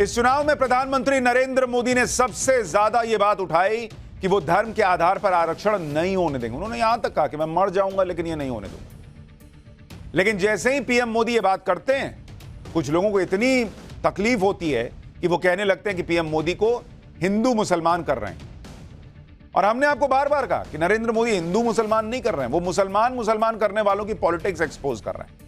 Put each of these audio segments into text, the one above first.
इस चुनाव में प्रधानमंत्री नरेंद्र मोदी ने सबसे ज्यादा यह बात उठाई कि वो धर्म के आधार पर आरक्षण नहीं होने देंगे। उन्होंने यहां तक कहा कि मैं मर जाऊंगा लेकिन ये नहीं होने दूंगा। लेकिन जैसे ही पीएम मोदी ये बात करते हैं, कुछ लोगों को इतनी तकलीफ होती है कि वो कहने लगते हैं कि पीएम मोदी को हिंदू मुसलमान कर रहे हैं। और हमने आपको बार बार कहा कि नरेंद्र मोदी हिंदू मुसलमान नहीं कर रहे हैं, वो मुसलमान करने वालों की पॉलिटिक्स एक्सपोज कर रहे हैं।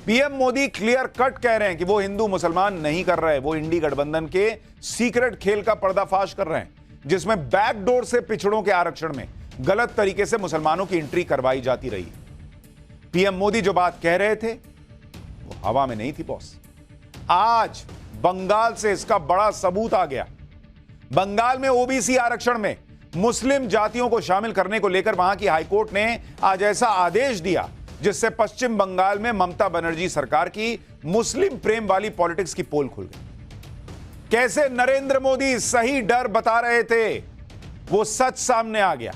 पीएम मोदी क्लियर कट कह रहे हैं कि वो हिंदू मुसलमान नहीं कर रहे, वो इंडी गठबंधन के सीक्रेट खेल का पर्दाफाश कर रहे हैं, जिसमें बैकडोर से पिछड़ों के आरक्षण में गलत तरीके से मुसलमानों की एंट्री करवाई जाती रही। पीएम मोदी जो बात कह रहे थे वो हवा में नहीं थी बॉस। आज बंगाल से इसका बड़ा सबूत आ गया। बंगाल में ओबीसी आरक्षण में मुस्लिम जातियों को शामिल करने को लेकर वहां की हाईकोर्ट ने आज ऐसा आदेश दिया जिससे पश्चिम बंगाल में ममता बनर्जी सरकार की मुस्लिम प्रेम वाली पॉलिटिक्स की पोल खुल गई। कैसे नरेंद्र मोदी सही डर बता रहे थे, वो सच सामने आ गया।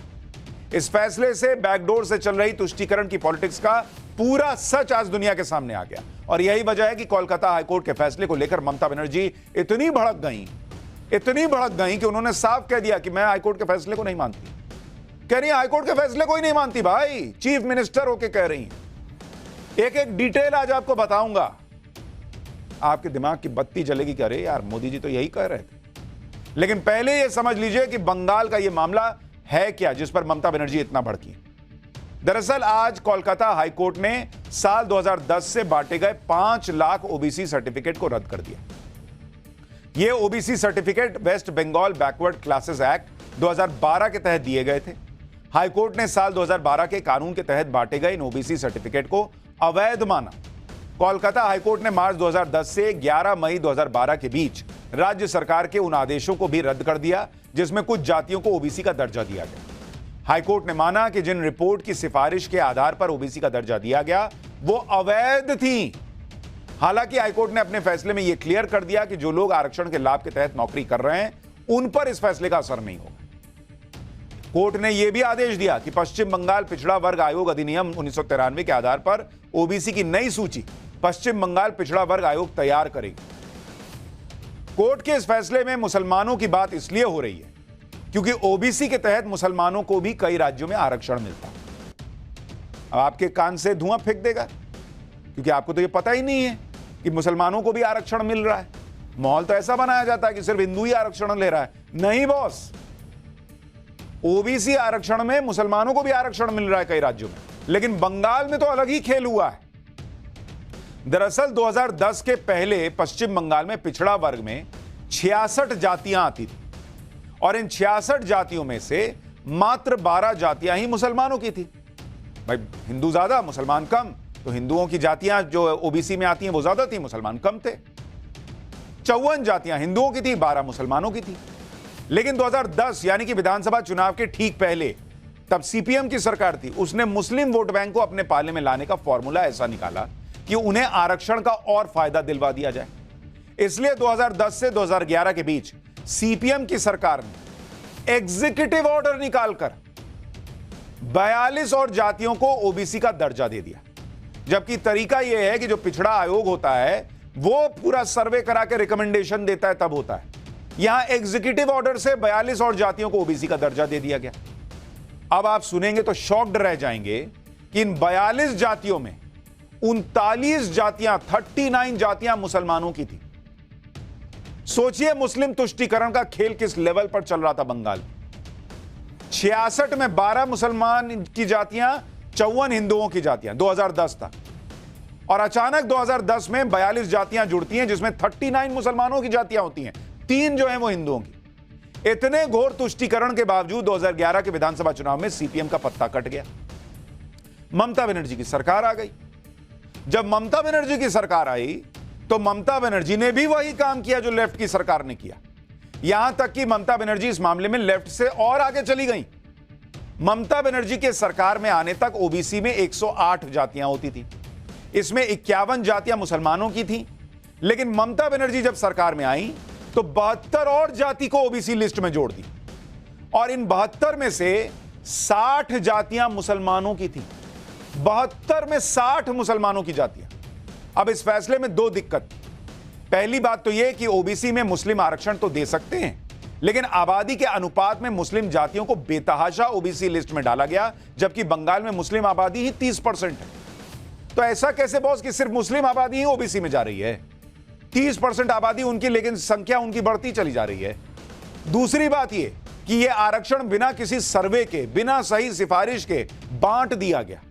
इस फैसले से बैकडोर से चल रही तुष्टीकरण की पॉलिटिक्स का पूरा सच आज दुनिया के सामने आ गया। और यही वजह है कि कोलकाता हाईकोर्ट के फैसले को लेकर ममता बनर्जी इतनी भड़क गई कि उन्होंने साफ कह दिया कि मैं हाईकोर्ट के फैसले को नहीं मानती। कह रही है हाईकोर्ट के फैसले को ही नहीं मानती भाई, चीफ मिनिस्टर होके कह रही हैं। एक एक डिटेल आज आपको बताऊंगा, आपके दिमाग की बत्ती जलेगी कि अरे यार मोदी जी तो यही कह रहे थे। लेकिन पहले यह समझ लीजिए कि बंगाल का यह मामला है क्या जिस पर ममता बनर्जी इतना भड़की। दरअसल आज कोलकाता हाईकोर्ट ने साल 2010 से बांटे गए 5 लाख ओबीसी सर्टिफिकेट को रद्द कर दिया। यह OBC certificate West Bengal backward classes act 2012 के तहत दिए गए थे। हाईकोर्ट ने साल 2012 के कानून के तहत बांटे गए इन ओबीसी सर्टिफिकेट को अवैध माना। कोलकाता हाईकोर्ट ने मार्च 2010 से 11 मई 2012 के बीच राज्य सरकार के उन आदेशों को भी रद्द कर दिया जिसमें कुछ जातियों को ओबीसी का दर्जा दिया गया। हाईकोर्ट ने माना कि जिन रिपोर्ट की सिफारिश के आधार पर ओबीसी का दर्जा दिया गया वो अवैध थी। हालांकि हाईकोर्ट ने अपने फैसले में यह क्लियर कर दिया कि जो लोग आरक्षण के लाभ के तहत नौकरी कर रहे हैं उन पर इस फैसले का असर नहीं होगा। कोर्ट ने यह भी आदेश दिया कि पश्चिम बंगाल पिछड़ा वर्ग आयोग अधिनियम 1993 के आधार पर ओबीसी की नई सूची पश्चिम बंगाल पिछड़ा वर्ग आयोग तैयार करेगी। कोर्ट के इस फैसले में मुसलमानों की बात इसलिए हो रही है क्योंकि ओबीसी के तहत मुसलमानों को भी कई राज्यों में आरक्षण मिलता है। अब आपके कान से धुआं फेंक देगा क्योंकि आपको तो यह पता ही नहीं है कि मुसलमानों को भी आरक्षण मिल रहा है। माहौल तो ऐसा बनाया जाता है कि सिर्फ हिंदू ही आरक्षण ले रहा है। नहीं बॉस, ओबीसी आरक्षण में मुसलमानों को भी आरक्षण मिल रहा है कई राज्यों में, लेकिन बंगाल में तो अलग ही खेल हुआ है। दरअसल 2010 के पहले पश्चिम बंगाल में पिछड़ा वर्ग में 66 जातियां आती थी और इन 66 जातियों में से मात्र 12 जातियां ही मुसलमानों की थी। भाई हिंदू ज्यादा मुसलमान कम, तो हिंदुओं की जातियां जो ओबीसी में आती हैं वो ज्यादा थी, मुसलमान कम थे। 54 जातियां हिंदुओं की थी, 12 मुसलमानों की थी। लेकिन 2010 यानी कि विधानसभा चुनाव के ठीक पहले तब सीपीएम की सरकार थी, उसने मुस्लिम वोट बैंक को अपने पाले में लाने का फॉर्मूला ऐसा निकाला कि उन्हें आरक्षण का और फायदा दिलवा दिया जाए। इसलिए 2010 से 2011 के बीच सीपीएम की सरकार ने एग्जीक्यूटिव ऑर्डर निकालकर 42 और जातियों को ओबीसी का दर्जा दे दिया। जबकि तरीका यह है कि जो पिछड़ा आयोग होता है वो पूरा सर्वे करा के रिकमेंडेशन देता है, तब होता है। यहां एग्जीक्यूटिव ऑर्डर से 42 और जातियों को ओबीसी का दर्जा दे दिया गया। अब आप सुनेंगे तो शॉक्ड रह जाएंगे कि इन 42 जातियों में 39 जातियां 39 जातियां मुसलमानों की थी। सोचिए मुस्लिम तुष्टीकरण का खेल किस लेवल पर चल रहा था बंगाल। 66 में 12 मुसलमान की जातियां, 54 हिंदुओं की जातियां 2010 था, और अचानक 2010 में 42 जातियां जुड़ती हैं जिसमें 39 मुसलमानों की जातियां होती हैं, 3 जो हैं वो हिंदुओं की। इतने घोर तुष्टीकरण के बावजूद 2011 के विधानसभा चुनाव में सीपीएम का पत्ता कट गया। ममता बनर्जी की सरकार आ गई। जब ममता बनर्जी की सरकार आई तो ममता बनर्जी ने भी वही काम किया जो लेफ्ट की सरकार ने किया। यहां तक कि ममता बनर्जी इस मामले में लेफ्ट से और आगे चली गई। ममता बनर्जी के सरकार में आने तक ओबीसी में 108 जातियां होती थी, इसमें 51 जातियां मुसलमानों की थी। लेकिन ममता बनर्जी जब सरकार में आई तो 72 और जाति को ओबीसी लिस्ट में जोड़ दी और इन 72 में से 60 जातियां मुसलमानों की थी। 72 में 60 मुसलमानों की जातियां। अब इस फैसले में दो दिक्कत। पहली बात तो यह कि ओबीसी में मुस्लिम आरक्षण तो दे सकते हैं, लेकिन आबादी के अनुपात में मुस्लिम जातियों को बेतहाशा ओबीसी लिस्ट में डाला गया, जबकि बंगाल में मुस्लिम आबादी ही 30% है। तो ऐसा कैसे बॉस कि सिर्फ मुस्लिम आबादी ही ओबीसी में जा रही है? 30% आबादी उनकी, लेकिन संख्या उनकी बढ़ती चली जा रही है। दूसरी बात यह कि यह आरक्षण बिना किसी सर्वे के, बिना सही सिफारिश के बांट दिया गया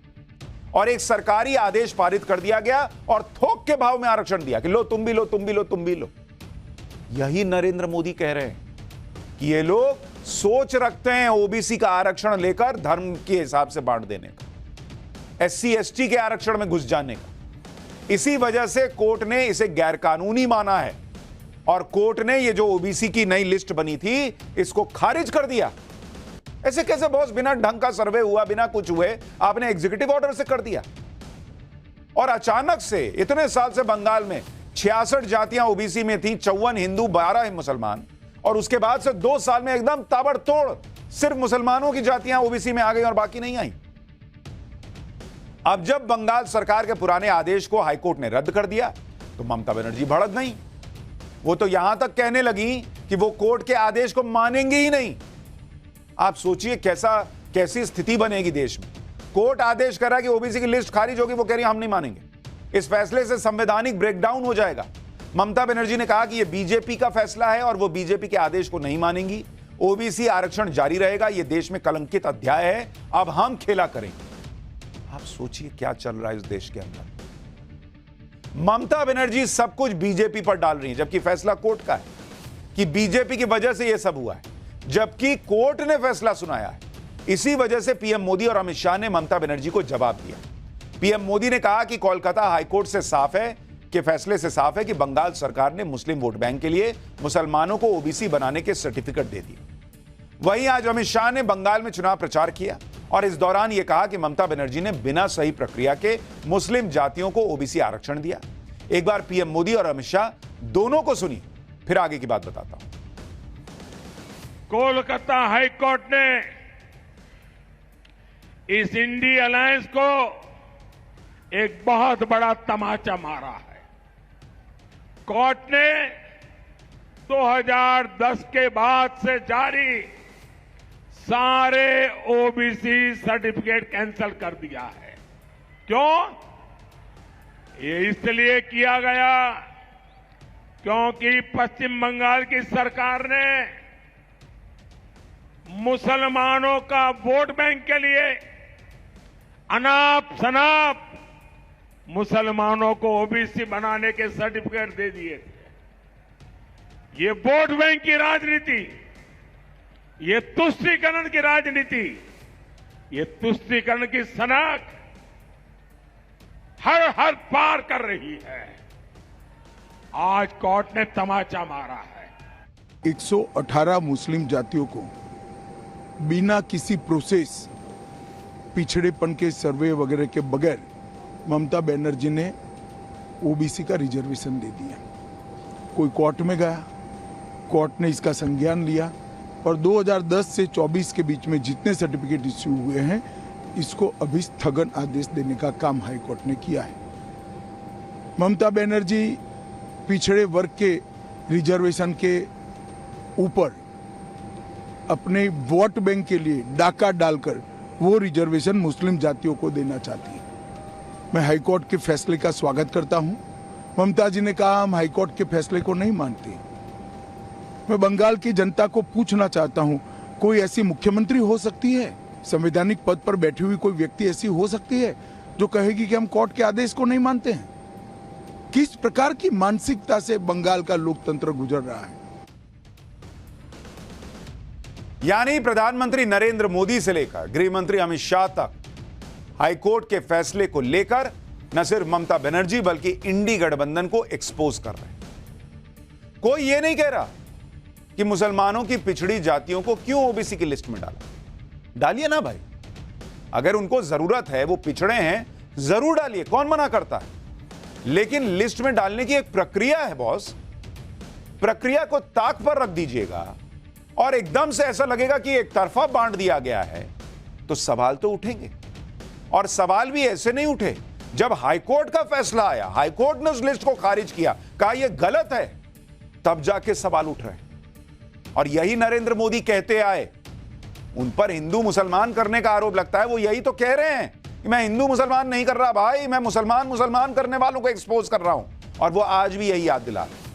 और एक सरकारी आदेश पारित कर दिया गया और थोक के भाव में आरक्षण दिया कि लो तुम भी लो, तुम भी लो, तुम भी लो। यही नरेंद्र मोदी कह रहे हैं कि ये लोग सोच रखते हैं ओबीसी का आरक्षण लेकर धर्म के हिसाब से बांट देने का, एससी एसटी के आरक्षण में घुस जाने का। इसी वजह से कोर्ट ने इसे गैरकानूनी माना है और कोर्ट ने ये जो ओबीसी की नई लिस्ट बनी थी इसको खारिज कर दिया। ऐसे कैसे बॉस? बिना ढंग का सर्वे हुआ, बिना कुछ हुए आपने एग्जीक्यूटिव ऑर्डर से कर दिया। और अचानक से इतने साल से बंगाल में 66 जातियां ओबीसी में थी, 54 हिंदू, 12 मुसलमान, और उसके बाद से 2 साल में एकदम ताबड़तोड़ सिर्फ मुसलमानों की जातियां ओबीसी में आ गई और बाकी नहीं आई। अब जब बंगाल सरकार के पुराने आदेश को हाईकोर्ट ने रद्द कर दिया तो ममता बनर्जी भड़क नहीं। वो तो यहां तक कहने लगी कि वो कोर्ट के आदेश को मानेंगे ही नहीं। आप सोचिए कैसी स्थिति बनेगी देश में। कोर्ट आदेश कर रहा है कि ओबीसी की लिस्ट खारिज होगी, वो कह रही हम नहीं मानेंगे। इस फैसले से संवैधानिक ब्रेकडाउन हो जाएगा। ममता बनर्जी ने कहा कि यह बीजेपी का फैसला है और वो बीजेपी के आदेश को नहीं मानेंगी। ओबीसी आरक्षण जारी रहेगा, यह देश में कलंकित अध्याय है, अब हम खेला करेंगे। आप सोचिए क्या चल रहा है इस देश के अंदर। ममता बनर्जी सब कुछ बीजेपी पर डाल रही है, जबकि फैसला कोर्ट का है कि बीजेपी की वजह से यह सब हुआ है, जबकि कोर्ट ने फैसला सुनाया है। इसी वजह से पीएम मोदी और अमित शाह ने ममता बनर्जी को जवाब दिया। पीएम मोदी ने कहा कि कोलकाता हाईकोर्ट से साफ है कि फैसले से साफ है कि बंगाल सरकार ने मुस्लिम वोट बैंक के लिए मुसलमानों को ओबीसी बनाने के सर्टिफिकेट दे दिए। वहीं आज अमित शाह ने बंगाल में चुनाव प्रचार किया और इस दौरान यह कहा कि ममता बनर्जी ने बिना सही प्रक्रिया के मुस्लिम जातियों को ओबीसी आरक्षण दिया। एक बार पीएम मोदी और अमित शाह दोनों को सुनिए, फिर आगे की बात बताता हूं। कोलकाता हाईकोर्ट ने इस इंडी अलायंस को एक बहुत बड़ा तमाचा मारा है। कोर्ट ने 2010 के बाद से जारी सारे ओबीसी सर्टिफिकेट कैंसिल कर दिया है। क्यों? ये इसलिए किया गया क्योंकि पश्चिम बंगाल की सरकार ने मुसलमानों का वोट बैंक के लिए अनाप शनाप मुसलमानों को ओबीसी बनाने के सर्टिफिकेट दे दिए थे। ये वोट बैंक की राजनीति, ये तुष्टीकरण की राजनीति, ये तुष्टीकरण की सनक हर पार कर रही है। आज कोर्ट ने तमाचा मारा है। 118 मुस्लिम जातियों को बिना किसी प्रोसेस, पिछड़ेपन के सर्वे वगैरह के बगैर ममता बनर्जी ने ओबीसी का रिजर्वेशन दे दिया। कोई कोर्ट में गया, कोर्ट ने इसका संज्ञान लिया और 2010 से 24 के बीच में जितने सर्टिफिकेट इश्यू हुए हैं इसको अभी स्थगन आदेश देने का काम हाईकोर्ट ने किया है। ममता बनर्जी पिछड़े वर्ग के रिजर्वेशन के ऊपर अपने वोट बैंक के लिए डाका डालकर वो रिजर्वेशन मुस्लिम जातियों को देना चाहती है। मैं हाईकोर्ट के फैसले का स्वागत करता हूं। ममता जी ने कहा हम हाईकोर्ट के फैसले को नहीं मानते। मैं बंगाल की जनता को पूछना चाहता हूं, कोई ऐसी मुख्यमंत्री हो सकती है, संवैधानिक पद पर बैठी हुई कोई व्यक्ति ऐसी हो सकती है जो कहेगी कि हम कोर्ट के आदेश को नहीं मानते हैं? किस प्रकार की मानसिकता से बंगाल का लोकतंत्र गुजर रहा है? यानी प्रधानमंत्री नरेंद्र मोदी से लेकर गृह मंत्री अमित शाह तक हाईकोर्ट के फैसले को लेकर न सिर्फ ममता बनर्जी बल्कि इंडी गठबंधन को एक्सपोज कर रहे हैं। कोई यह नहीं कह रहा कि मुसलमानों की पिछड़ी जातियों को क्यों ओबीसी की लिस्ट में डाला। डालिए ना भाई, अगर उनको जरूरत है, वो पिछड़े हैं, जरूर डालिए, कौन मना करता है। लेकिन लिस्ट में डालने की एक प्रक्रिया है बॉस, प्रक्रिया को ताक पर रख दीजिएगा और एकदम से ऐसा लगेगा कि एक तरफा बांट दिया गया है तो सवाल तो उठेंगे। और सवाल भी ऐसे नहीं उठे जब हाईकोर्ट का फैसला आया, हाईकोर्ट ने उस लिस्ट को खारिज किया, कहा यह गलत है, तब जाके सवाल उठ रहे हैं। और यही नरेंद्र मोदी कहते आए, उन पर हिंदू मुसलमान करने का आरोप लगता है, वो यही तो कह रहे हैं कि मैं हिंदू मुसलमान नहीं कर रहा भाई, मैं मुसलमान करने वालों को एक्सपोज कर रहा हूं। और वो आज भी यही याद दिला रहे हैं।